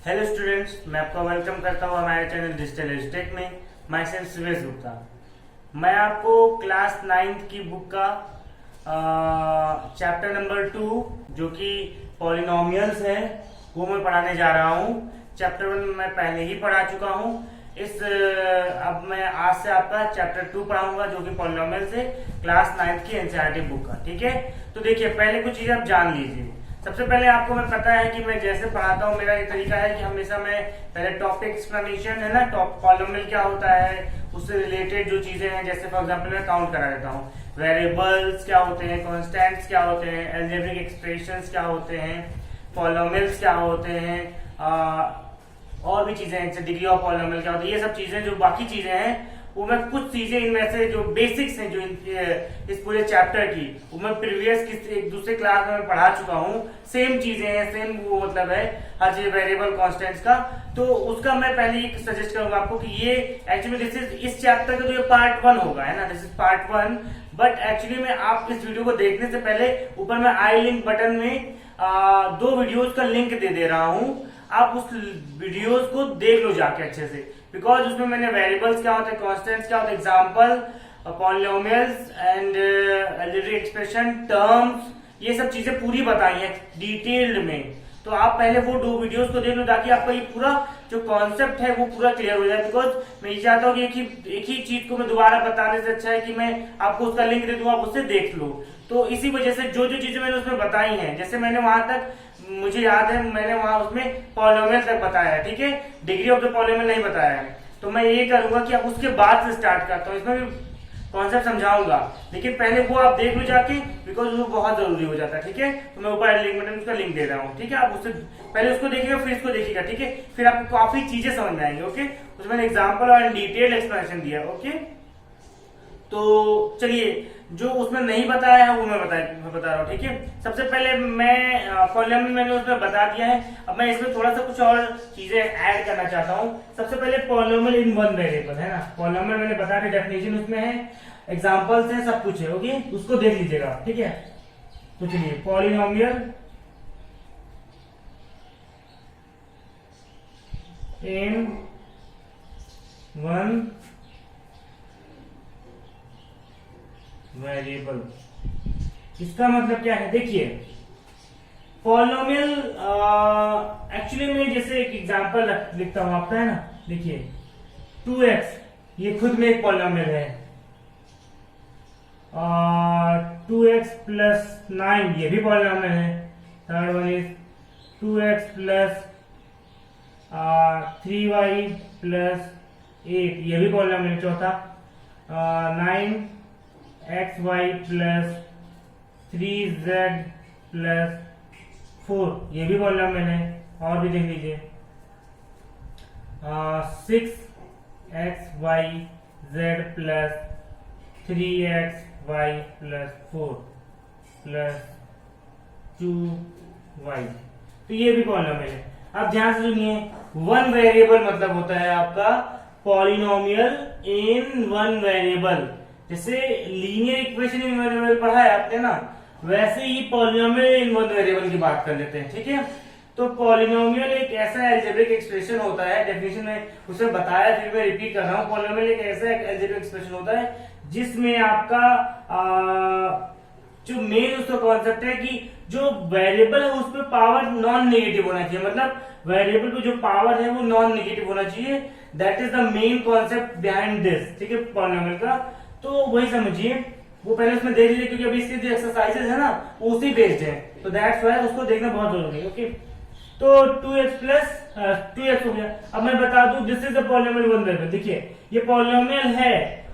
Hello students, मैं आपका welcome करता हूँ हमारे चैनल डिजिटल एजुटेक में। My self Suresh Gupta. मैं आपको क्लास 9th की बुक का चैप्टर नंबर 2 जो कि पॉलिनोमियल्स है वो मैं पढ़ाने जा रहा हूँ। चैप्टर 1 मैं पहले ही पढ़ा चुका हूँ। अब मैं आज से आपका चैप्टर 2 पढ़ाऊंगा जो कि पॉलिनोमियल्स है क्लास 9th की एनसीईआरटी बुक का। ठीक है, तो देखिए पहले कुछ चीजें आप जान लीजिए। सबसे पहले आपको मैं पता है कि मैं जैसे पढ़ाता हूँ, मेरा ये तरीका है कि हमेशा मैं पहले टॉपिक एक्सप्लेनेशन है ना, पॉलिनोमियल क्या होता है उससे रिलेटेड जो चीजें हैं, जैसे फॉर एग्जांपल मैं काउंट करा देता हूँ। वेरिएबल्स क्या होते हैं, कॉन्स्टेंट्स क्या होते हैं, अलजेब्रिक एक्सप्रेशंस क्या होते हैं, पॉलिनोमियल्स क्या होते हैं, और भी चीजें हैं, डिग्री ऑफ पॉलिनोमियल क्या होती है। ये सब चीजें जो बाकी चीजें हैं वो मैं कुछ चीजें इनमें से जो बेसिक्स हैं जो इस पूरे चैप्टर की वो मैं प्रीवियस एक दूसरे क्लास में पढ़ा चुका हूँ। सेम चीजें हैं, सेम वो मतलब है हर चीज वेरिएबल कॉन्स्टेंट्स का। तो उसका मैं पहले ही सजेस्ट करूंगा आपको कि ये एक्चुअली दिस इज इस चैप्टर का तो ये पार्ट 1 होगा, है ना, this is part 1। But actually में आप इस वीडियो को देखने से पहले ऊपर मैं आई लिंक बटन में 2 वीडियोज का लिंक दे रहा हूँ। आप उस वीडियोस को देख लो जाके अच्छे से, बिकॉज उसमें मैंने वेरिएबल्स क्या होते हैं, कॉन्स्टेंट्स क्या होते हैं, example, polynomials and algebraic expression, terms, ये सब चीजें पूरी बताई हैं डिटेल्ड में। तो आप पहले वो 2 वीडियोस को देख लो ताकि आपका ये पूरा जो कॉन्सेप्ट है वो पूरा क्लियर हो जाए। बिकॉज मैं ये चाहता हूँ कि एक ही चीज को मैं दोबारा बताने से अच्छा है कि मैं आपको उसका लिंक दे दूं, आप उससे देख लो। तो इसी वजह से जो जो चीजें मैंने उसमें बताई हैं, जैसे मैंने वहां तक मुझे याद है मैंने वहां उसमें पॉलिनोमियल तक बताया है, ठीक है, डिग्री ऑफ द पॉलिनोमियल नहीं बताया है। तो मैं ये करूंगा कि अब उसके बाद से स्टार्ट करता हूँ, इसमें भी कॉन्सेप्ट समझाऊंगा, लेकिन पहले वो आप देख लो जाके, बिकॉज वो बहुत जरूरी हो जाता है। ठीक है, तो मैं ऊपर लिंक बटन उसका लिंक दे रहा हूँ। ठीक है, आप उससे पहले उसको देखिएगा फिर इसको देखिएगा। ठीक है, फिर आपको काफी चीजें समझ में आएंगे। ओके, उसमें एग्जाम्पल और डिटेल एक्सप्लेनेशन दिया। ओके, तो चलिए जो उसमें नहीं बताया है वो मैं बता रहा हूँ। ठीक है, सबसे पहले मैं पॉलिनोमियल मैंने उसमें बता दिया है। अब मैं इसमें थोड़ा सा कुछ और चीजें ऐड करना चाहता हूँ। सबसे पहले पॉलिनोमियल इन वन वेरिएबल, है ना, पॉलिनोमियल मैंने बता दिया, डेफिनेशन उसमें है, एग्जांपल्स हैं, सब कुछ है। ओके, उसको देख लीजिएगा। ठीक है, तो चलिए पॉलिनोमियल इन वन वेरिएबल, इसका मतलब क्या है, देखिए पॉलिनोमियल एक्चुअली में जैसे एक एग्जांपल लिखता हूं आपका, है ना, देखिए 2x ये खुद में एक पॉलिनोमियल है, और 2x प्लस 9 ये भी पॉलिनोमियल है। Third one is 2x plus 3y plus 8 ये भी पॉलिनोमियल है। चौथा 9xy प्लस 3z प्लस 4 ये भी पॉलिनोमियल है। और भी देख लीजिए 6xyz plus 3xy plus 4 plus 2y, तो ये भी पॉलिनोमियल है। अब ध्यान से सुनिए, वन वेरिएबल मतलब होता है आपका पॉलिनोमियल इन वन वेरिएबल। जैसे linear equation in one variable पढ़ा है आपने ना, वैसे ही पॉलिनोमियल इन वन वेरिएबल की बात कर लेते हैं। ठीक है, तो पॉलिनोमियल एक ऐसा अलजेब्रिक एक्सप्रेशन होता है, डेफिनेशन में उसे बताया, फिर मैं रिपीट कर रहा हूं। पॉलिनोमियल एक ऐसा अलजेब्रिक एक्सप्रेशन होता है जिसमें आपका जो मेन उसका कॉन्सेप्ट है कि जो वेरिएबल है उस पर पावर नॉन नेगेटिव होना चाहिए, मतलब वेरिएबल पे जो पावर है वो नॉन नेगेटिव होना चाहिए। That is the main concept behind this. ठीक है, पॉलिनोमियल का तो वही समझिए, वो पहले उसमें देख लीजिए, क्योंकि अभी इसके जो एक्सरसाइजेस है ना वो उसी बेस्ड है, तो दैट्स व्हाई उसको देखना बहुत जरूरी है। ओके, तो 2x प्लस 2x हो गया। अब मैं बता दूं this is the polynomial one variable. देखिए ये पॉलिनोमियल है,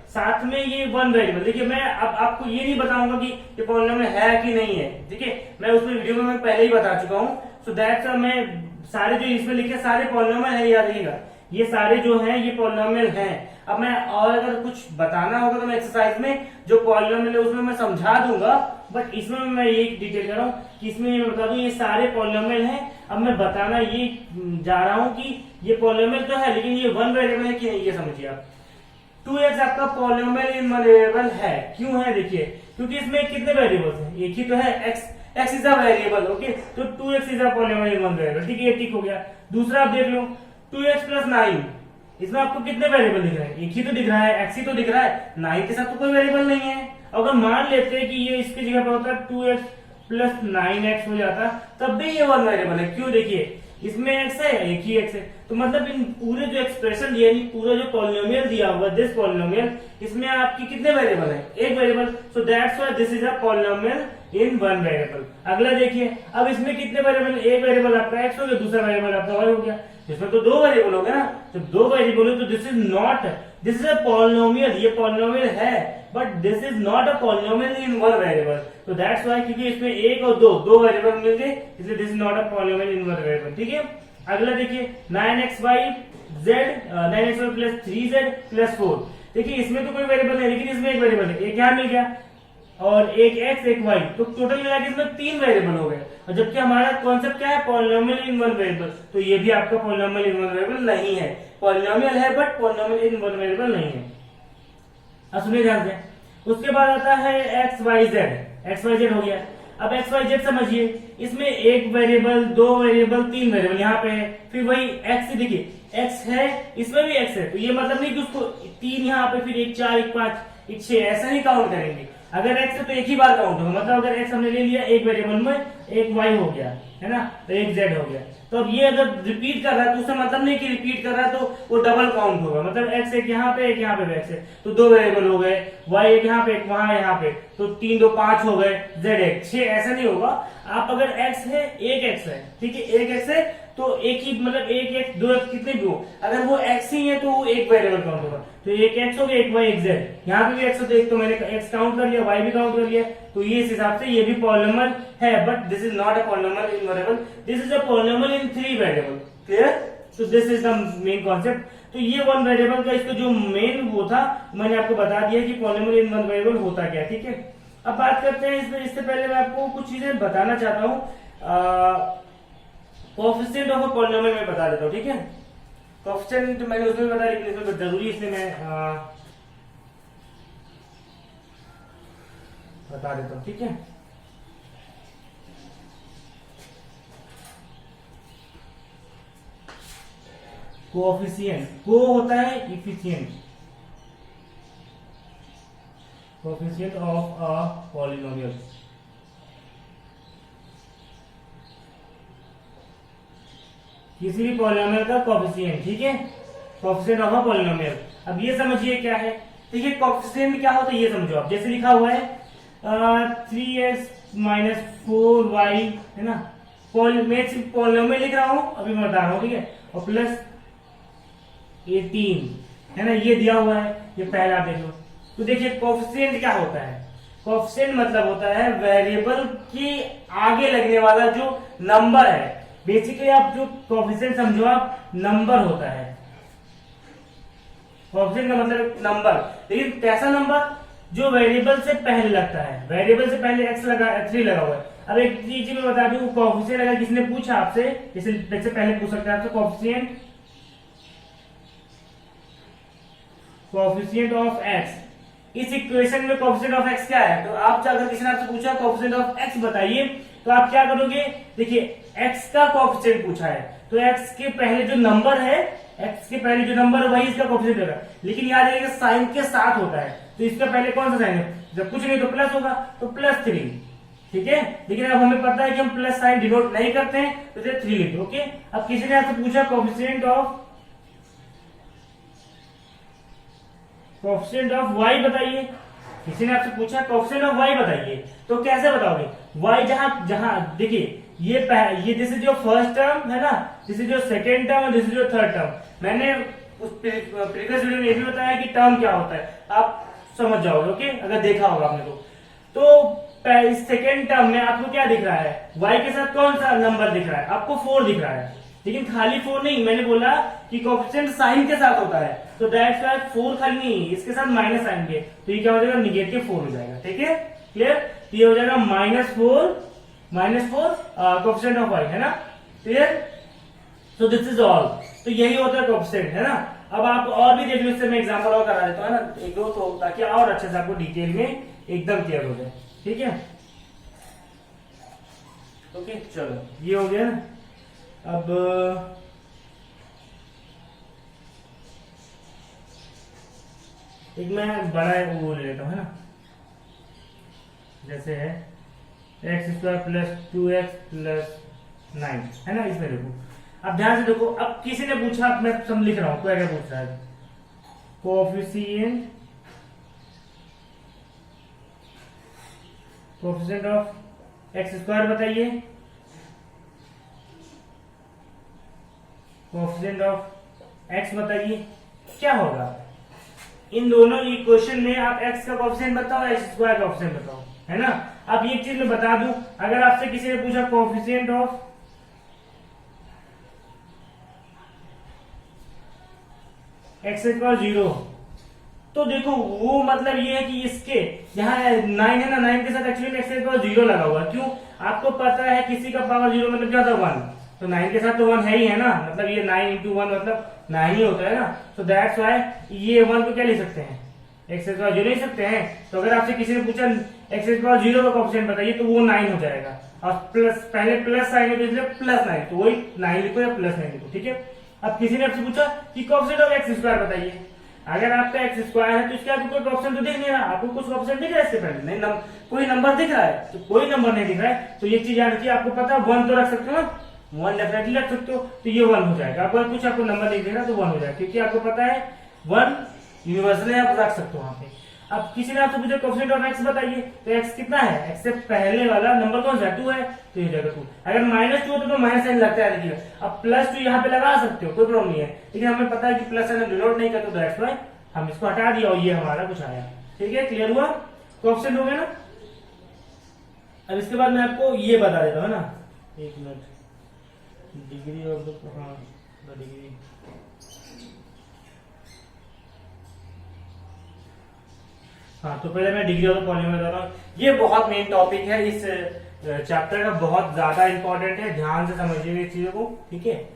साथ में ये वन वेरिएबल। देखिए मैं अब आपको ये नहीं बताऊंगा कि ये पॉलिनोमियल है कि नहीं है, ठीक है, मैं उसमें वीडियो में मैं पहले ही बता चुका हूँ। सो दैट्स मैं सारे जो इसमें लिखे सारे पॉलिनोमियल है, याद रखिएगा, ये सारे जो हैं ये पॉलिनोमियल हैं। अब मैं और अगर कुछ बताना होगा तो मैं एक्सरसाइज में जो पॉलिनोमियल है उसमें मैं समझा दूंगा, बट इसमें मैं ये डिटेल कर रहा हूँ कि इसमें मैं बता दूं ये सारे पॉलिनोमियल हैं। अब मैं बताना ये जा रहा हूँ कि ये पॉलिनोमियल तो है लेकिन ये वन वेरिएबल है कि नहीं, ये समझिए आप। 2x आपका पॉलिनोमियल इन वन वेरिएबल है, क्यों है, देखिए क्योंकि इसमें कितने वेरिएबल्स हैं, एक ही तो है x, x is a variable, okay. तो 2x is a polynomial in one variable, ठीक है, ये ठीक हो गया। दूसरा आप देख लो 2x प्लस 9, इसमें आपको कितने वेरिएबल दिख रहे हैं, एक ही तो दिख रहा है, x ही तो दिख रहा है, 9 के साथ तो कोई वेरिएबल नहीं है। अगर मान लेते हैं कि ये इसकी जगह पर होता 2x प्लस 9x हो जाता, तब भी ये वन वेरिएबल है। क्यों, देखिए इसमें x है, एक ही x है, तो मतलब इन पूरे जो एक्सप्रेशन दिया, पूरा जो पॉलिनोमियल दिया हुआ दिस पॉलिनोमियल, इसमें आपकी कितने वेरिएबल है, एक variable, so that's why this is a polynomial in one variable. अगला देखिए, अब इसमें कितने वेरिएबल, एक वेरिएबल आपका x हो गया, दूसरा वेरिएबल आपका y हो गया, इसमें तो दो वेरिएबल हो गया ना, तो दो वेरिएबल है, तो this is not, this is a polynomial, ये पॉलिनोमियल है, but this is not a polynomial in one variable. तो दैट्स व्हाई, क्योंकि इसमें एक और दो वेरिएबल मिल गए, इसलिए this is not a polynomial in one variable, ठीक है। अगला देखिए 9xy प्लस 3z प्लस 4, देखिए इसमें तो कोई वेरिएबल नहीं, लेकिन इसमें एक वेरिएबल है, एक यहाँ मिल गया और एक x एक y, तो टोटल मिला के इसमें 3 वेरिएबल हो गए। और जबकि हमारा कॉन्सेप्ट क्या है, पॉलिनोमियल इन वन वेरिएबल, तो ये भी आपका पॉलिनोमियल इन वन वेरिएबल नहीं है, पॉलिनोमियल है but polynomial in one variable नहीं है। अब सुनिए ध्यान से, उसके बाद आता है xyz हो गया। अब xyz समझिए, इसमें एक वेरिएबल, दो वेरिएबल, तीन वेरिएबल यहाँ पे है, फिर वही x, देखिए x है, इसमें भी x है, तो ये मतलब नहीं कि उसको 3 यहाँ पे, फिर 1 4 1 5 1 6 ऐसा नहीं काउंट करेंगे। अगर x है तो एक ही बार काउंट होगा, मतलब अगर x हमने ले लिया एक वेरिएबल में, एक y हो गया है ना, तो एक z हो गया, तो अब ये अगर रिपीट कर रहा है तो उसका मतलब नहीं कि रिपीट कर रहा है तो वो डबल काउंट होगा, मतलब x एक यहाँ पे, एक यहाँ पे x है, तो दो वेरिएबल हो गए, y एक यहाँ पे, एक वहां यहाँ पे, तो 3 2 5 हो गए, z एक 6, ऐसा नहीं होगा। आप अगर x है, एक x है, ठीक है, एक x है तो एक ही, मतलब एक x दो x कितने भी हो, अगर वो x ही है तो वो एक वेरिएबल काउंट होगा, तो एक x हो गया, एक y एक z, यहाँ पे भी x हो तो एक, तो मैंने x काउंट कर लिया, y भी काउंट कर लिया, तो ये इस हिसाब से ये भी पॉलिनोमियल है, but this is not a polynomial in variable, this is a polynomial in 3 variable, clear. So this is the main concept. तो ये वन वेरिएबल का इसका जो मेन वो था, मैंने आपको बता दिया कि पॉलिनोमियल इन वन वेरिएबल होता क्या, ठीक है। अब बात करते हैं इसमें, इससे पहले मैं आपको कुछ चीजें बताना चाहता हूँ, कोएफिशिएंट ऑफ अ पॉलिनोमियल में बता देता हूँ, ठीक है। कोएफिशिएंट मैंने उसमें बताया, लेकिन इसमें जरूरी इसलिए मैं बता देता हूँ, ठीक है। कोएफिशिएंट, को होता है efficient, coefficient of a polynomial, किसी भी पॉलिनोमियल का कोएफिशिएंट, ठीक है, कोएफिशिएंट ऑफ अ पॉलिनोमियल। अब ये समझिए क्या है, ठीक है, कोएफिशिएंट क्या होता है ये समझो आप, जैसे लिखा हुआ है 3x माइनस 4y, है ना, मैं सिर्फ पॉलिनोमियल लिख रहा हूं, अभी मैं बता रहा हूं, ठीक है, और प्लस 18, है ना, ये दिया हुआ है, ये पहला देख लो। तो देखिए कोएफिशिएंट क्या होता है, कोएफिशिएंट मतलब होता है वेरिएबल के आगे लगने वाला जो नंबर है, बेसिकली आप जो कोएफिशिएंट समझो आप, नंबर होता है, कोएफिशिएंट का मतलब नंबर, लेकिन कैसा नंबर, जो वेरिएबल से पहले लगता है, वेरिएबल से पहले x लगा, 3 लगा हुआ है। अब एक चीज मैं बता दूं, कोएफिशिएंट अगर किसी ने पूछा आपसे, जैसे पहले पूछ सकते हैं आपसे, कोएफिशिएंट ऑफ x, इस इक्वेशन में कोएफिशिएंट ऑफ x क्या है, तो आप अगर किसी ने आपसे पूछा कोएफिशिएंट ऑफ x बताइए, तो आप क्या करोगे, देखिए x का कोएफिशिएंट पूछा है, तो x के पहले जो नंबर है, x के पहले जो नंबर है वही इसका कोएफिशिएंट होगा, लेकिन याद रखिएगा साइन के साथ होता है, तो इसका पहले कौन सा साइन है, जब कुछ नहीं तो प्लस होगा, तो +3, ठीक है। लेकिन अब हमें पता है कि हम प्लस साइन डिनोट नहीं करते हैं, तो इसे 3 लिखते, ओके। अब किसी ने आपसे पूछा कोएफिशिएंट ऑफ y बताइए, किसी ने आपसे पूछा कोएफिशिएंट ऑफ y बताइए, तो कैसे बताओगे, y जहां देखिए ये this is your first term, है ना, this is your second term, और this is your third term. मैंने उस प्रीवियस वीडियो में ये भी बताया कि टर्म क्या होता है, आप समझ जाओगे, ओके, अगर देखा होगा आपने तो इस सेकेंड टर्म में आपको क्या दिख रहा है, y के साथ कौन सा नंबर दिख रहा है, आपको 4 दिख रहा है, लेकिन खाली 4 नहीं, मैंने बोला कि कोएफिशिएंट साइन के साथ होता है, तो दैट्स व्हाई 4 खाली नहीं, इसके साथ माइनस साइन के, तो ये क्या हो जाएगा, -4 हो जाएगा, ठीक है, क्लियर। तो ये हो जाएगा -4 कोएफिशिएंट ऑफ y, है ना, क्लियर। तो दिस इज ऑल, तो यही होता है कोएफिशिएंट, है ना। अब आप और भी देख लो, इससे मैं एग्जाम्पल और करा देता हूँ ना एक दो, तो ताकि और अच्छे से आपको डिटेल में एकदम क्लियर हो जाए। ठीक है, ओके चलो ये हो गया ना। अब एक मैं बड़ा वो ले लेता हूँ, है ना, जैसे है x square plus 2x plus 9, है ना। इसमें देखो, अब ध्यान से देखो, अब किसी ने पूछा, अब मैं सब लिख रहा हूँ, क्या क्या पूछ रहा है, कोएफिशिएंट ऑफ एक्स स्क्वायर बताइए, कोएफिशिएंट ऑफ एक्स बताइए, क्या होगा इन दोनों इक्वेशन में। आप x का कोएफिशिएंट बताओ, एक्स स्क्वायर का कोएफिशिएंट बताओ, है ना। अब एक चीज मैं बता दूं, अगर आपसे किसी ने पूछा कोएफिशिएंट ऑफ एक्स इक्वल 0, तो देखो वो मतलब ये है कि इसके यहाँ 9 है ना, 9 के साथ एक्चुअली एक्स इक्वल 0 लगा हुआ है। क्यों? आपको पता है किसी का पावर 0 मतलब क्या था, 1, तो 9 के साथ तो 1 है ही, है ना, मतलब ये 9 इंटू 1 मतलब 9 ही होता है ना। तो दैट्स वाई ये 1 को क्या लिख सकते हैं, एक्स इक्वल 0 लिख सकते हैं। तो अगर आपसे किसी ने पूछा एक्स इक्वल 0 का कोएफिशिएंट बताइए, तो वो 9 हो जाएगा, और प्लस पहले प्लस साइन है तो इसलिए प्लस 9, तो वही 9 लिखो या प्लस 9 लिखो। ठीक है, अब किसी ने आपसे पूछा कि कोएफिशिएंट ऑफ एक्स स्क्वायर बताइए, अगर आपका एक्स स्क्वायर है तो इसके आगे कोई ऑप्शन तो दिख नहीं रहा, आपको कुछ ऑप्शन दिख रहा है इससे पहले नहीं, कोई नंबर दिख रहा है, तो कोई नंबर नहीं दिख रहा है, तो ये चीज याद रखिए, आपको पता है 1 तो रख सकते हो ना, 1 डेफिनेटली रख सकते हो, तो ये 1 हो जाएगा। अगर कुछ आपको नंबर नहीं दिख रहा तो 1 हो जाएगा, क्योंकि आपको पता है 1 यूनिवर्सल आप रख सकते हो वहां पे। अब किसी ने आपसे पूछा कोएफिशिएंट ऑफ एक्स बताइए, तो एक्स कितना है, एक्स से पहले वाला नंबर कौन सा है, 2 है, तो ये जाएगा 2। अगर -2 होता तो माइनस साइन लगता है, देखिए अब +2 यहाँ पे लगा सकते हो, कोई प्रॉब्लम नहीं है, लेकिन हमें पता है कि प्लस साइन डिनोट नहीं करते, दैट्स व्हाई हम इसको हटा दिया और ये हमारा कुछ आया। ठीक है, क्लियर हुआ, कोएफिशिएंट हो गया ना। अब इसके बाद मैं आपको ये बता देता हूँ ना, एक minute, degree of the degree, हाँ तो पहले मैं डिग्री ऑफ द पॉलीनोमियल बता रहा हूँ। ये बहुत मेन टॉपिक है इस चैप्टर का, बहुत ज्यादा इंपॉर्टेंट है, ध्यान से समझिएगा इस चीजों को। ठीक है,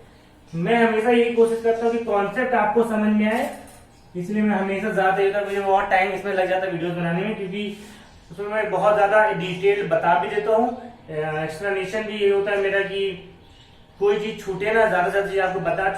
मैं हमेशा यही कोशिश करता हूँ कि कॉन्सेप्ट आपको समझ में आए, इसलिए मैं हमेशा ज्यादा देता, मुझे बहुत टाइम इसमें लग जाता है वीडियोस बनाने में, क्योंकि उसमें मैं बहुत ज्यादा डिटेल बता भी देता हूँ। एक्सप्लेनेशन भी ये होता है मेरा कि कोई चीज छूटे ना, ज्यादा से ज्यादा चीज आपको बता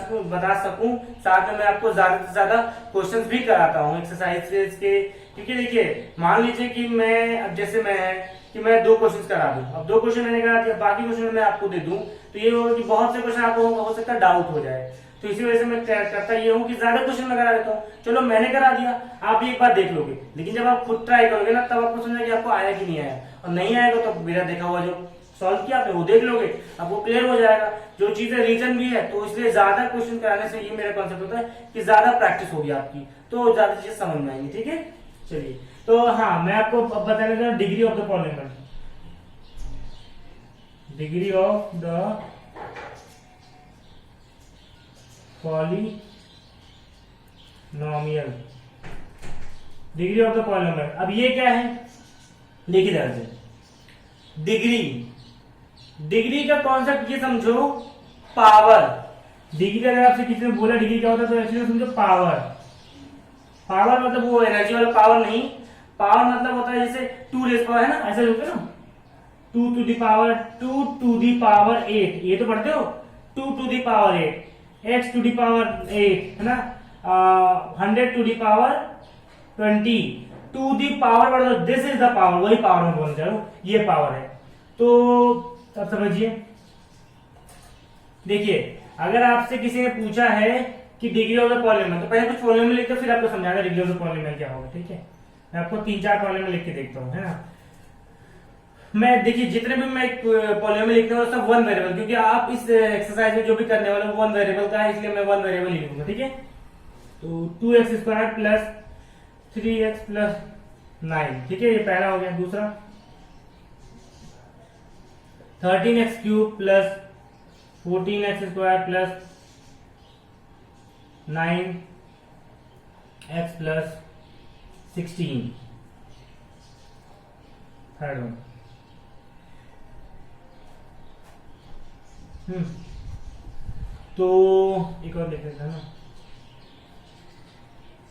सकूं, साथ में मैं आपको ज्यादा से ज्यादा क्वेश्चंस भी कराता हूँ एक्सरसाइज के। क्योंकि देखिए मान लीजिए कि मैं अब जैसे मैं 2 क्वेश्चन करा दूं, अब 2 क्वेश्चन मैंने करा दिया, बाकी क्वेश्चन मैं आपको दे दूं, तो ये होगा कि बहुत से क्वेश्चन आपको हो सकता है डाउट हो जाए, तो इसी वजह से मैं करता ये हूँ कि ज्यादा क्वेश्चन मैं करा देता हूँ। चलो मैंने करा दिया, आप भी एक बार देख लोगे, लेकिन जब आप खुद ट्राई करोगे ना, तब आपको समझना कि आपको आया कि नहीं आया, और नहीं आएगा तो मेरा देखा हुआ जो सॉल्व किया आपने वो देख लोगे, आपको क्लियर हो जाएगा। जो चीजें रीजन भी है, तो इसलिए ज्यादा क्वेश्चन कराने से ये मेरा कॉन्सेप्ट होता है कि ज्यादा प्रैक्टिस होगी आपकी, तो ज्यादा चीजें समझ में आएंगी। ठीक है, चलिए, तो हाँ मैं आपको अब बताने जा रहा हूँ degree of the polynomial, degree of the polynomial, degree of the polynomial. अब ये क्या है, देखिए ध्यान से, डिग्री का कॉन्सेप्ट ये समझो, पावर। डिग्री अगर आपसे किसी ने बोला डिग्री क्या होता है, तो एक्चुअली समझो पावर मतलब वो एनर्जी वाला पावर नहीं, पावर मतलब होता है जैसे 2 रेज पावर, है ना, ऐसा होता है ना, 2 to the power 8, ये तो पढ़ते हो, 2 to the power 8, x to the power 8, है ना, 100 to the power 20, to the power मतलब दिस इज द पावर, वही पावर में बोलना चाह रहा हूं, ये पावर है। तो अब समझिए, देखिए अगर आपसे किसी ने पूछा है कि डिग्री ऑफ द पॉलीनोमियल, तो पहले कुछ पॉलीनोमियल लिखते फिर आपको समझाना डिग्री ऑफ द पॉलीनोमियल क्या होगा। ठीक है, मैं आपको 3-4 पॉलीनोमियल लिख के देखता हूँ, है ना। मैं देखिए जितने भी मैं पॉलीनोमियल लिखता हूँ सब 1 वेरिएबल, क्योंकि आप इस एक्सरसाइज में जो भी करने वाले 1 वेरिएबल का है, इसलिए मैं 1 वेरिएबल लिखूंगा। ठीक है, तो 2x square plus 3x plus 9, ठीक है, ये पहला हो गया। दूसरा 13x cube plus 14x square plus 9x plus 16, third one. तो एक और लिख लेते हैं ना,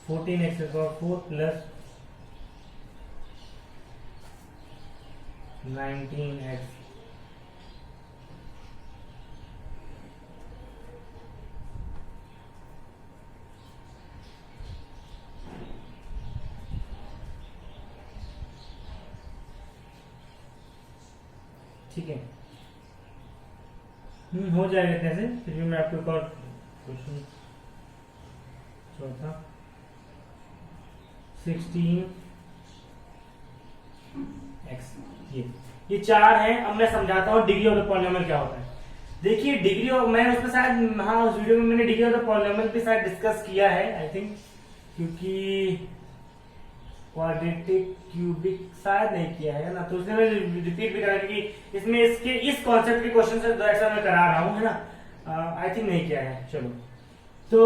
14x⁴ प्लस 19x। ठीक है, हो जाएगा कैसे, फिर भी मैं आपको एक और क्वेश्चन, चौथा 16x, ये चार हैं। अब मैं समझाता हूँ डिग्री ऑफ द पॉलिनोमियल क्या होता है। देखिए डिग्री ऑफ, मैं उसमें शायद, हाँ उस वीडियो में मैंने डिग्री ऑफ द पॉलिनोमियल भी शायद डिस्कस किया है आई थिंक, क्योंकि क्वाड्रेटिक क्यूबिक शायद नहीं किया है ना, तो उसने मैं रिपीट भी करा, क्योंकि इसमें इसके इस कॉन्सेप्ट के क्वेश्चन से मैं करा रहा हूँ, है ना। आई थिंक नहीं किया है। चलो, तो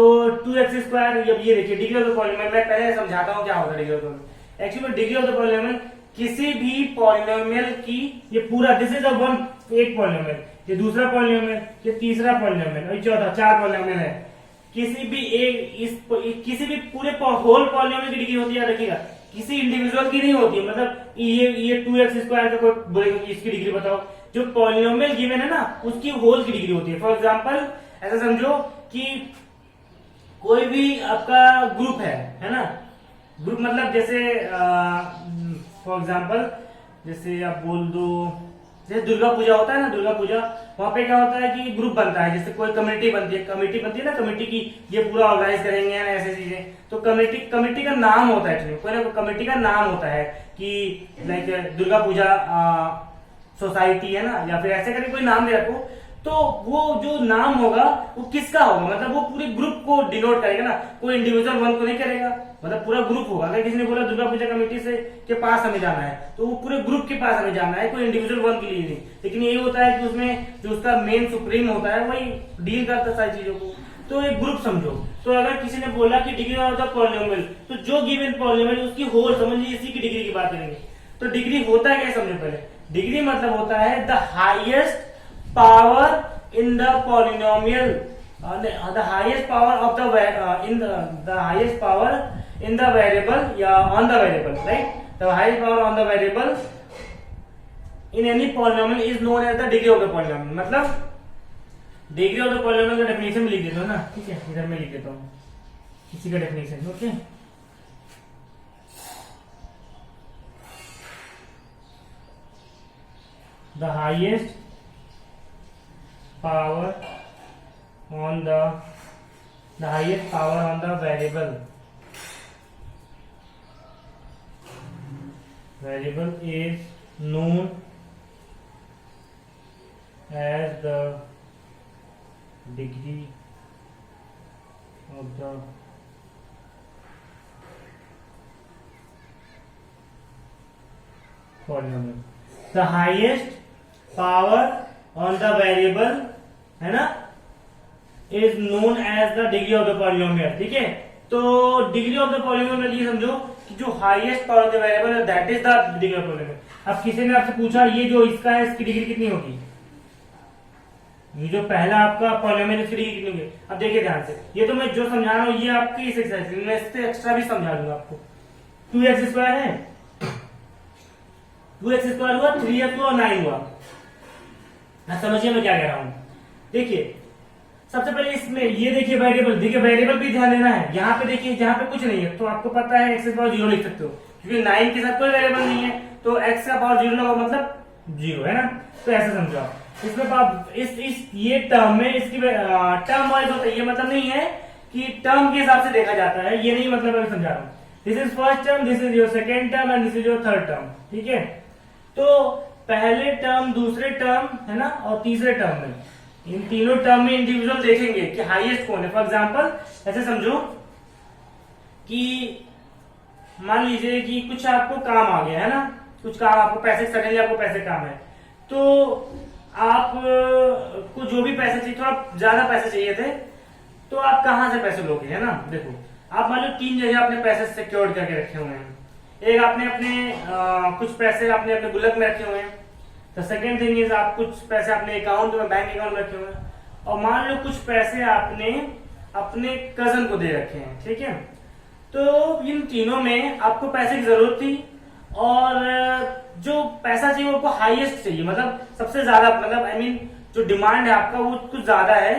2x², अब ये देखिए डिग्री ऑफ द पॉलिनोमियल, मैं पहले समझाता हूँ क्या होता है degree of the polynomial. Actually degree of the polynomial किसी भी पॉलिनोमियल की, ये पूरा दिस इज एक पॉलिनोमियल, ये दूसरा पॉलिनोमियल, ये तीसरा पॉलिनोमियल और चौथा, चार पॉलिनोमियल है। किसी भी एक किसी भी पूरे होल पॉलिनोमियल की डिग्री होती है, देखिएगा किसी इंडिविजुअल की नहीं होती है। मतलब ये 2x² का कोई बोलेगा इसकी डिग्री बताओ, जो पॉलिनोमियल गिवन है ना उसकी होल की डिग्री होती है। फॉर एग्जांपल ऐसा समझो कि कोई भी आपका ग्रुप है ना, ग्रुप मतलब जैसे फॉर एग्जांपल जैसे आप बोल दो, जैसे दुर्गा पूजा होता है ना, दुर्गा पूजा, वहां पे क्या होता है कि ग्रुप बनता है, जैसे कोई कमेटी बनती है ना, कमेटी की ये पूरा ऑर्गेनाइज करेंगे ना ऐसे चीजें, तो कमेटी का नाम होता है एक्चुअली, कोई ना कमेटी का नाम होता है कि लाइक दुर्गा पूजा सोसाइटी है ना, या फिर ऐसे करके कोई नाम दे रखो। तो वो जो नाम होगा वो किसका होगा, मतलब वो पूरे ग्रुप को डिनोट करेगा ना, कोई इंडिविजुअल वन को नहीं करेगा, मतलब पूरा ग्रुप होगा। अगर किसी ने बोला दुर्गा पूजा कमेटी से के पास हमें जाना है, तो वो पूरे ग्रुप के पास हमें जाना है, कोई इंडिविजुअल वन के लिए नहीं। लेकिन यही होता है कि उसमें जो उसका मेन सुप्रीम होता है वही डील करता है सारी चीजों को। तो एक ग्रुप समझो। तो अगर किसी ने बोला कि डिग्री ऑफ द पॉलिनोमियल, तो जो गिवन पॉलिनोमियल उसकी होल समझ लीजिए, इसी की डिग्री की बात करेंगे। तो डिग्री होता है क्या समझो पहले। डिग्री मतलब होता है the highest power in the polynomial, the highest power of the the highest power in the variable, on the variable, right? The highest power on the variable in any polynomial is known as the degree of the polynomial। मतलब degree of the polynomial का definition लिख देता हूँ ना, ठीक है, इधर मैं लिख देता हूँ इसी का definition. Okay, the highest power on the highest power on the variable is known as the degree of the polynomial। The highest power on the variable है ना is known as the degree of the polynomial. ठीक है, तो degree of the polynomial ये समझो कि जो highest power of the variable है that is the degree of polynomial. अब किसी ने आपसे पूछा ये जो इसका है इसकी डिग्री कितनी होगी, ये जो पहला आपका पॉलिनोमियल इसकी डिग्री कितनी होगी। अब देखिए ध्यान से, ये तो मैं जो समझा रहा हूँ ये आपकी इस एक्सरसाइज में, इससे एक्स्ट्रा भी समझा दूंगा आपको। 2x² है, 2x² हुआ, 3x हुआ, 9 हुआ। समझिए मैं क्या कह रहा हूं। देखिए सबसे पहले इसमें ये देखिए वेरिएबल, देखिए वेरिएबल भी ध्यान देना है। यहाँ पे देखिए जहाँ पे कुछ नहीं है तो आपको पता है x का पावर 0 लिख सकते हो, क्योंकि 9 के साथ कोई वेरिएबल नहीं है, तो x का पावर 0 लगा मतलब 0 है ना। तो ऐसे समझो आप। इसमें आप इस ये टर्म में इसकी टर्म वाइज होता है, ये मतलब नहीं है कि टर्म के हिसाब से देखा जाता है, ये नहीं मतलब मैं समझा रहा हूँ। This is first term, this is your second term and this is your third term. ठीक है, तो पहले टर्म, दूसरे टर्म है ना, और तीसरे टर्म में, इन तीनों टर्म में इंडिविजुअल देखेंगे कि हाईएस्ट कौन है। फॉर एग्जांपल ऐसे समझो कि मान लीजिए कि कुछ आपको काम आ गया है ना, कुछ काम आपको पैसे, सडनली आपको पैसे काम है, तो आप को जो भी पैसे चाहिए, थोड़ा ज्यादा पैसे चाहिए थे, तो आप कहां से पैसे लोगे, है ना। देखो आप मान लो 3 जगह अपने पैसे सिक्योर करके रखे हुए हैं। एक आपने अपने कुछ पैसे आपने अपने गुल्लक में रखे हुए हैं, तो सेकेंड थिंग इज आप कुछ पैसे अपने अकाउंट में, बैंक अकाउंट में रखे हुए हैं, और मान लो कुछ पैसे आपने अपने कजन को दे रखे हैं। ठीक है, तो इन तीनों में आपको पैसे की जरूरत थी और जो पैसा चाहिए वो आपको हाईएस्ट चाहिए, मतलब सबसे ज्यादा, मतलब आई मीन जो डिमांड है आपका वो कुछ ज्यादा है।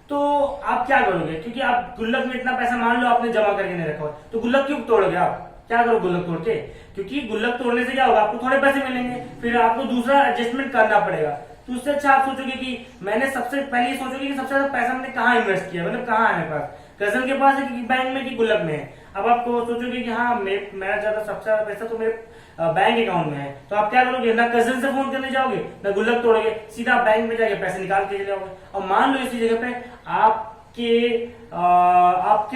तो आप क्या करोगे, क्योंकि आप गुल्लक में इतना पैसा मान लो आपने जमा करके नहीं रखा हो, तो गुल्लक क्यों तोड़ोगे आप, क्या करो गुल्लक तोड़ के, क्योंकि गुल्लक तोड़ने से क्या होगा, आपको थोड़े पैसे मिलेंगे, फिर आपको दूसरा एडजस्टमेंट करना पड़ेगा। तो उससे अच्छा आप सोचोगे कि मैंने सबसे पहले ये सोचोगे कि सबसे ज्यादा पैसा मैंने कहाँ इन्वेस्ट किया, मतलब कहाँ है मेरे पास, कजन के पास है कि बैंक में कि गुल्लक में है। अब आप सोचोगे कि हाँ मेरा ज्यादा सबसे ज्यादा पैसा तो मेरे बैंक अकाउंट में है, तो आप क्या करोगे, ना कजन से फोन करने जाओगे ना गुल्लक तोड़ोगे, सीधा बैंक में जाके पैसे निकाल के चले जाओगे। और मान लो इसी जगह पे आपके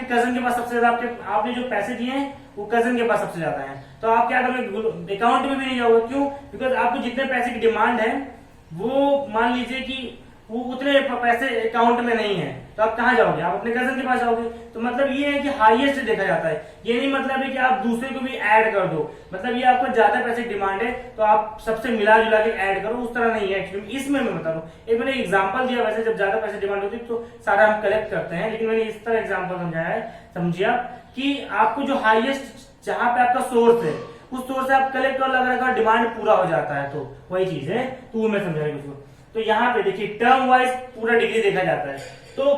कजन के पास सबसे ज्यादा आपने जो पैसे दिए हैं वो कजन के पास सबसे ज्यादा है, तो आप क्या करोगे, अकाउंट में भी नहीं जाओगे। क्यों, बिकॉज आपको जितने पैसे की डिमांड है वो मान लीजिए कि वो उतने पैसे अकाउंट में नहीं है, तो आप कहाँ जाओगे, आप अपने कजन के पास जाओगे। तो मतलब ये है कि हाईएस्ट देखा जाता है, ये नहीं मतलब है कि आप दूसरे को भी ऐड कर दो, मतलब ये आपको ज्यादा पैसे की डिमांड है तो आप सबसे मिला जुला के ऐड करो, उस तरह नहीं है एक्चुअली। इसमें मैं बता रहा हूँ, एक मैंने एग्जांपल दिया, वैसे जब ज्यादा पैसे डिमांड होती है तो सारा हम कलेक्ट करते हैं, लेकिन मैंने इस तरह एग्जाम्पल समझाया है, समझिए आप, कि आपको जो हाईएस्ट जहां पे आपका सोर्स है उस सोर्स से आप कलेक्ट और लगा रखा डिमांड पूरा हो जाता है, तो वही चीज है, तो वो मैं समझाऊंगा उसको। तो यहाँ पे देखिए टर्म वाइज पूरा डिग्री देखा जाता है, तो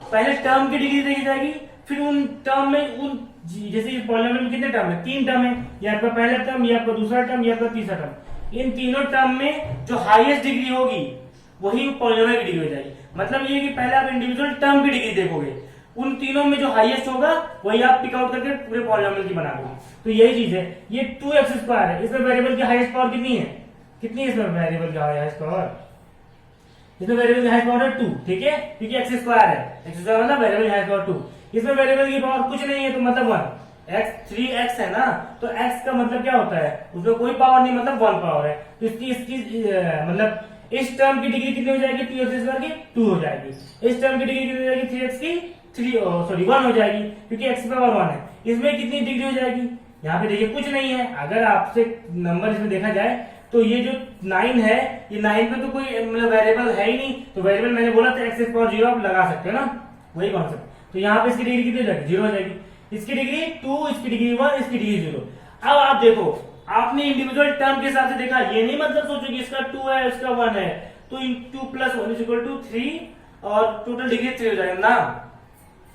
पहले टर्म की डिग्री देखी जाएगी, फिर उन टर्म में उन जैसे इस पॉलिनोमियल में कितने टर्म है, 3 टर्म है, ये आपका पहला टर्म, ये आपका दूसरा टर्म, ये आपका तीसरा टर्म, इन तीनों टर्म में जो हाईएस्ट डिग्री होगी वही पॉलिनोमियल की डिग्री हो जाएगी। मतलब ये कि पहले आप इंडिविजुअल टर्म की डिग्री देखोगे, उन तीनों में जो हाईएस्ट होगा वही आप पिक आउट करके पूरे पॉलिनोमियल की बना दोगे। तो यही चीज है, ये 2x² है, इसमें वेरिएबल की हाईएस्ट पावर कितनी है, कितनी है इसमें वेरिएबल की हाईएस्ट पावर, इसमें वेरिएबल की हाईएस्ट पावर 2, ठीक है, क्योंकि x² है, x² मतलब वेरिएबल की हाईएस्ट पावर 2, इसमें वेरिएबल की पावर कुछ नहीं है तो मतलब 1, x 3x है ना, तो x का मतलब क्या होता है, उसमें कोई पावर नहीं, मतलब 1 पावर है, तो इसकी मतलब इस टर्म की डिग्री कितनी हो जाएगी, 2x² की 2 हो जाएगी, इस टर्म की डिग्री कितनी हो जाएगी, 3x की 1 हो जाएगी, क्योंकि x पावर 1 है, इसमें कितनी डिग्री हो जाएगी, यहाँ पे देखिए कुछ नहीं है। अगर आपसे नंबर इसमें देखा जाए तो ये जो 9 है, ये 9 पे तो कोई मतलब वेरिएबल है ही नहीं, तो वेरिएबल मैंने बोला था x पावर 0 आप लगा सकते हो ना, वही कॉन्सेप्ट। तो यहाँ पे इसकी डिग्री कितनी हो जाएगी, 0 हो जाएगी, इसकी डिग्री 2, इसकी डिग्री 1, इसकी डिग्री 0। अब आप देखो, आपने इंडिविजुअल टर्म के हिसाब से देखा, ये नहीं मतलब सोचो कि इसका 2 है इसका 1 है, तो 2 + 1 = 3 और टोटल डिग्री 3 हो जाएगा ना,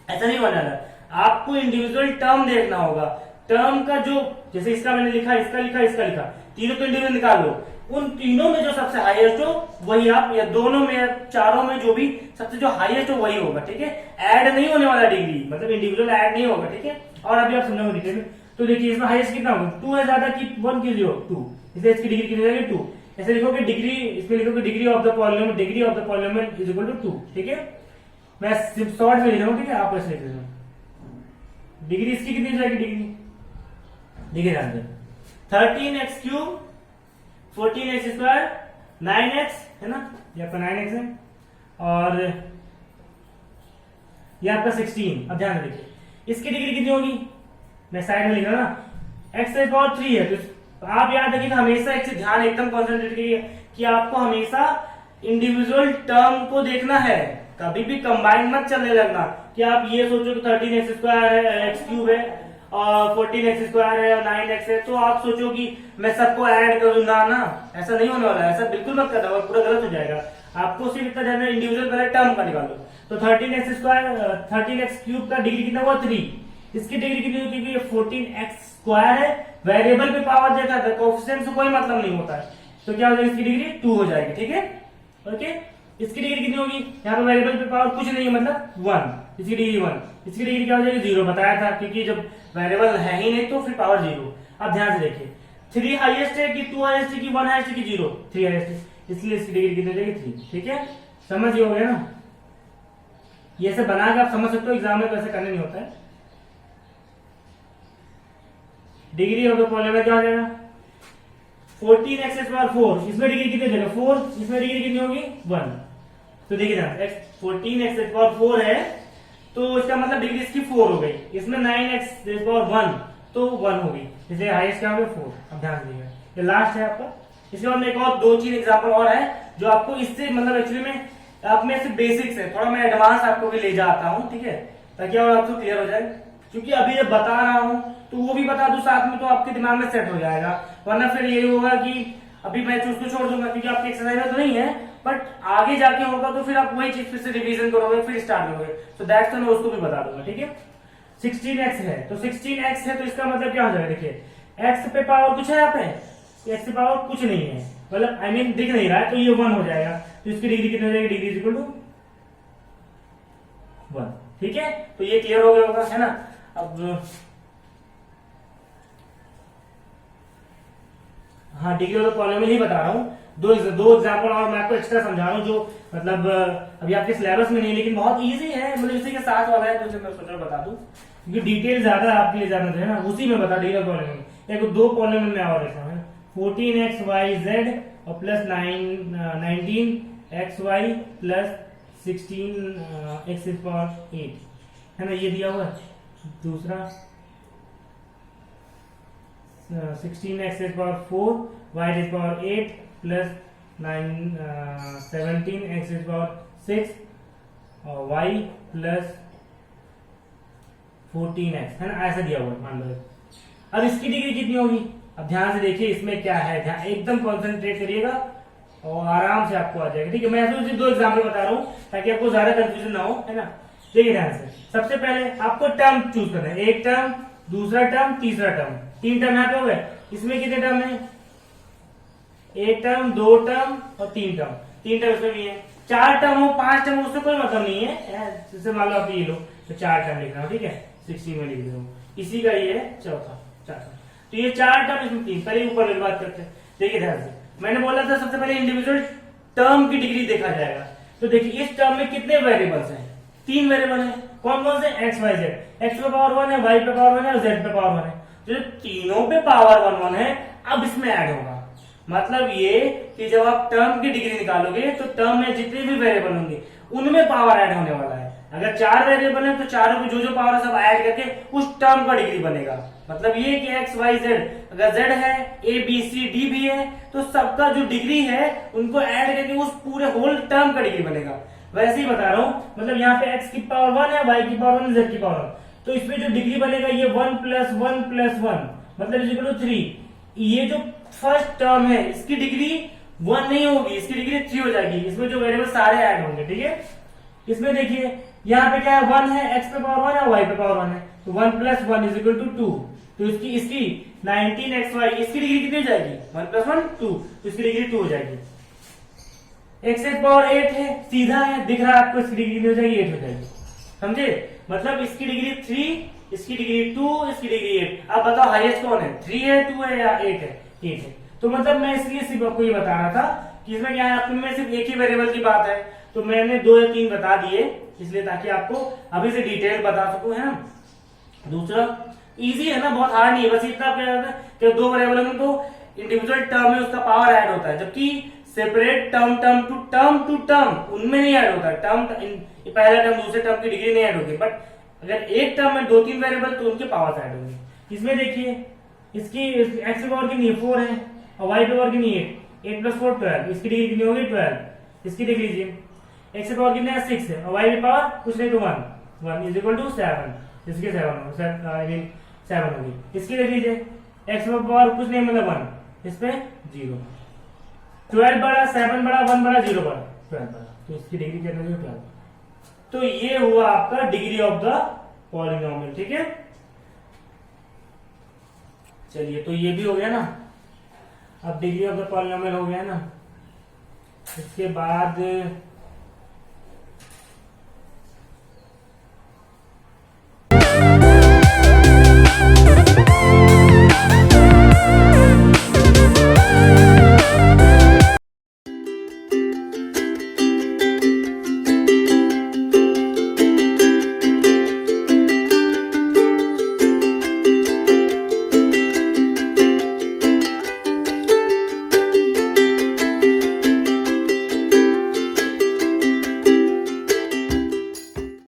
ऐसा नहीं बना रहा। आपको इंडिविजुअल टर्म देखना होगा, टर्म का जो जैसे इसका मैंने लिखा, इसका लिखा, इसका लिखा, तीनों को इंडिविजुअल निकाल लो, उन तीनों में जो सबसे हाईएस्ट हो वही आप, या दोनों में या चारों में जो भी सबसे जो हाईएस्ट हो वही होगा, ठीक है। ऐड नहीं होने वाला डिग्री, मतलब इंडिविजुअल ऐड नहीं होगा, ठीक है। और अभी आप समझोगे डिटेल में, तो देखिए इसमें हाईएस्ट कितना होगा, 2 है ज्यादा कि 1 की 0, 2, इसलिए इसकी डिग्री कितनी जाएगी 2। ऐसे लिखोगे डिग्री, इसमें लिखोगे degree of the polynomial, degree of the polynomial = 2, ठीक है। मैं सिर्फ शॉर्ट में लिख रहा हूँ, ठीक है, आप ऐसे लिख रहे हो, डिग्री इसकी कितनी जाएगी, डिग्री देखिए ध्यान से, 13x³ 14x², 9x है ना, ये आपका 9x है, और ये आपका 16। अब ध्यान देखिए इसकी डिग्री कितनी होगी, मैं साइड में लिख रहा हूं ना, x³ 3 है, तो आप याद रखिए हमेशा एक ध्यान एकदम कॉन्सेंट्रेट करिए कि आपको हमेशा इंडिविजुअल टर्म को देखना है, कभी भी कंबाइन मत चलने लगना कि आप ये सोचो कि 13x² है, x³ है और 14x² है और 9x है, तो आप सोचो कि मैं सबको ऐड कर दूंगा ना, ऐसा नहीं होने वाला है, ऐसा बिल्कुल मत करना, पूरा गलत हो जाएगा। आपको सिर्फ इतना जानना है इंडिविजुअल पहले टर्म का निकालो, तो 13x³ का डिग्री कितना हुआ 3, इसकी डिग्री कितनी होगी, क्योंकि ये 14x² है, वेरिएबल पे पावर देखा था, कोएफिशिएंट से कोई मतलब नहीं होता है, तो क्या हो जाएगी इसकी डिग्री 2 हो जाएगी, ठीक है, ओके। इसकी डिग्री कितनी होगी, यहाँ पे वेरिएबल पे पावर कुछ नहीं है, मतलब 1, इसकी डिग्री 1, इसकी डिग्री क्या हो जाएगी 0, बताया था, क्योंकि जब वेरिएबल है ही नहीं तो फिर पावर 0। अब ध्यान से देखिए 3 हाईएस्ट है कि 2 हाईएस्ट है कि 1 हाईएस्ट है कि 0, 3 हाईएस्ट है, इसलिए इसकी डिग्री कितनी हो जाएगी 3, ठीक है, समझ हो गया ना। ये सब बना के आप समझ सकते हो, एग्जाम में कैसे करने नहीं होता है। डिग्री ऑफ द पॉलिनोमियल क्या हो जाएगा, 14x²4, इसमें डिग्री कितनी हो जाएगा 4, इसमें डिग्री कितनी होगी 1, तो देखिए ना 14x² है, तो इसका मतलब डिग्री इसकी 4 हो गई, इसमें 9x1 तो 1 होगी, इसलिए हाईएस्ट क्या हो गया 4। अब ध्यान दीजिएगा, ये लास्ट है आपका। इसके बाद में एक और 2-3 एग्जांपल और है जो आपको इससे मतलब एक्चुअली में आप में से बेसिक्स है, थोड़ा मैं एडवांस आपको भी ले जाता हूँ, ठीक है, ताकि और आपको क्लियर हो जाए। क्योंकि अभी जब बता रहा हूं तो वो भी बता दूं साथ में, तो आपके दिमाग में सेट हो जाएगा। वरना फिर ये होगा कि अभी मैं उसको छोड़ दूंगा क्योंकि आपकी एक्सरसाइज में तो नहीं है, बट आगे जाके होगा तो फिर आप वही चीज फिर से रिवीजन करोगे, फिर स्टार्ट करोगे। तो दैट्स तो मैं उसको भी बता दूंगा, ठीक है। 16x है तो 16x है तो इसका मतलब क्या हो जाएगा, देखिए x पे पावर कुछ है यहाँ पे, x पे पावर कुछ नहीं है, मतलब आई मीन दिख नहीं रहा है, तो ये 1 हो जाएगा। तो इसकी डिग्री कितनी हो जाएगी, डिग्री इज इक्वल टू 1, ठीक है। तो ये क्लियर हो गया होगा, है ना। अब हाँ, डिग्री ऑफ द पॉलिनोमियल ही बता रहा हूँ, दो एग्जांपल और मैं आपको एक्स्ट्रा समझा रहा हूँ, जो मतलब अभी आपके सिलेबस में नहीं, लेकिन बहुत इजी है, मतलब इसी के साथ वाला है, तो मैं सोचा बता दूं क्योंकि डिटेल ज्यादा आपके लिए ज्यादा है ना, उसी में बता डिग्री ऑफ पॉलिनोमियल। एक दो पॉलिनोमियल में और ऐसा है 14xyz और प्लस 19xy प्लस 16x⁸ है ना, ये दिया हुआ है। दूसरा 16x⁴ y⁸ प्लस 17x⁴ और y प्लस 14x, है ना, ऐसा दिया हुआ है मान लो। अब इसकी डिग्री कितनी होगी, अब ध्यान से देखिए इसमें क्या है, ध्यान एकदम कॉन्सेंट्रेट करिएगा और आराम से आपको आ जाएगा, ठीक है। मैं ऐसे दो एग्जाम्पल बता रहा हूँ ताकि आपको ज्यादा कंफ्यूजन ना हो, है ना। देखिए ध्यान से, सबसे पहले आपको टर्म चूज करना है, एक टर्म, दूसरा टर्म, तीसरा टर्म, 3 टर्म यहाँ पे हो गए। इसमें कितने टर्म है, एक टर्म, 2 टर्म और 3 टर्म, 3 टर्म इसमें भी है। 4 टर्म हो, 5 टर्म हो, उससे कोई मतलब नहीं है, जैसे मान लो आप ये लो तो 4 टर्म लिख रहा हूँ, ठीक है, 16 में लिख रहा हूँ, इसी का ये है चौथा। तो ये 4 टर्म, इसमें 3, पहले ऊपर वाली बात करते हैं। देखिए ध्यान से, मैंने बोला था सबसे पहले इंडिविजुअल टर्म की डिग्री देखा जाएगा। तो देखिए इस टर्म में कितने वेरिएबल्स हैं, 3 वेरिएबल हैं। कौन कौन से, एक्स वाई जेड, एक्स पे पावर 1 है, वाई पे पावर 1 है और जेड पे पावर 1 है। जो तीनों पे पावर 1 है, अब इसमें ऐड होगा। मतलब ये कि जब आप टर्म की डिग्री निकालोगे तो टर्म में जितने भी वेरिएबल होंगे उनमें पावर ऐड होने वाला है। अगर 4 वेरिएबल है तो चारों की जो पावर है सब ऐड करके उस टर्म का डिग्री बनेगा। मतलब ये कि एक्स वाई जेड, अगर जेड है, ए बी सी डी भी है, तो सबका जो डिग्री है उनको ऐड करके उस पूरे होल टर्म का डिग्री बनेगा। वैसे ही बता रहा हूं, मतलब यहाँ पे एक्स की पावर 1 है, वाई की पावर 1, जेड की पावर 1, तो इसमें जो डिग्री बनेगा ये 1 + 1 + 1 मतलब इज इक्वल टू 3। ये जो फर्स्ट टर्म है इसकी डिग्री 1 नहीं होगी, इसकी डिग्री 3 हो जाएगी। इसमें जो वेरिएबल सारे ऐड होंगे, ठीक है। इसमें देखिए यहाँ पे क्या है, 1 है, एक्स पे पावर 1 है, वाई पे पावर 1 है, तो 1 + 1 = 2। तो इसकी 19xy, इसकी डिग्री कितनी हो जाएगी, 1 + 1 2, तो इसकी डिग्री 2 हो जाएगी। x⁸ 8 है, सीधा है, दिख रहा है आपको, इसकी डिग्री हो जाएगी 8 हो जाएगी, समझे। मतलब इसकी डिग्री 3, इसकी डिग्री 2, इसकी डिग्री 8। अब बताओ हाईएस्ट कौन है, 3 है, 2 है या 8 है, 8 है। तो मतलब मैं इसलिए सिर्फ आपको ये बता रहा था कि इसमें क्या है, आपके में सिर्फ एक ही वेरिएबल की बात है, तो मैंने 2 या 3 बता दिए इसलिए ताकि आपको अभी से डिटेल बता सकूं, है ना। दूसरा इजी है ना, बहुत हार्ड नहीं है, बस इतना क्या होता है कि 2 वेरिएबल में तो इंडिविजुअल टर्म में उसका पावर ऐड होता है, जबकि सेपरेट टर्म टू टर्म उनमें नहीं ऐड होता है। टर्म पहला टर्म दूसरे टर्म की डिग्री नहीं ऐड होगी, बट अगर एक टर्म में 2-3 वेरिएबल तो उनके पावर ऐड होंगे। इसमें देखिए इसकी एक्स पे पावर कितनी है, 4 है, और वाई पे पावर कितनी है, 8 + 4 12, इसकी डिग्री कितनी होगी 12। इसकी देख लीजिए, एक्स पे पावर कितनी है 6 है, और वाई पे पावर कुछ नहीं तो 1 = 7, इसके 7 होगी। इसकी देख लीजिए, एक्स पे पावर कुछ नहीं मतलब 1, इस पे 0, 12 बड़ा, 7 बड़ा, 1 बड़ा, 0 बड़ा, 12 बड़ा, तो इसकी डिग्री कितनी होगी 12। तो ये हुआ आपका डिग्री ऑफ द पॉलिनोमियल, ठीक है। चलिए, तो ये भी हो गया ना, अब डिग्री ऑफ द पॉलिनोमियल हो गया ना। इसके बाद